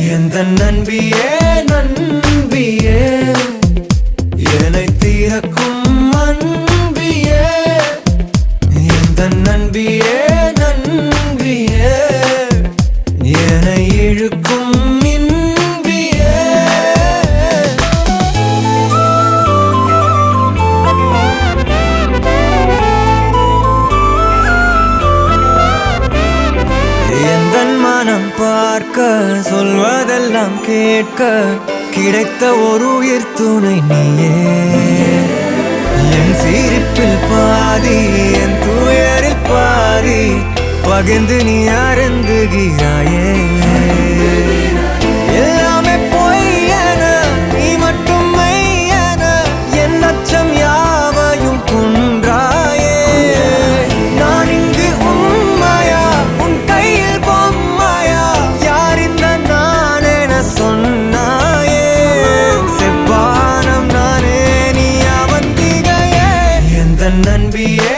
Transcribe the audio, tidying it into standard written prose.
எந்த நண்பியே நண்பியே என்னை தீரக்கும் அன்பியே எந்த நண்பியே நண்பியே என்னை இழுக்கும் இன்பியே எந்தன் மனம் பார்க்க சொல்வதெல்லாம் கேட்க கிடைத்த ஒரு உயிர் துணை நீயே என் சிரிப்பில் பாதி என் துயரில் பாதி பகிர்ந்து நீ அருந்துகிறாயே எல்லாமே பொய் என நீ மட்டும் மெய் என என் அச்சம் யாவையும் கொன்றாயே நான் இங்கு உண்மையா உன் கையில் பொம்மையா யார் இந்த நான் என சொன்னாயே செவ்வானம் நானே நீ அவந்திகையே எந்த நண்பியே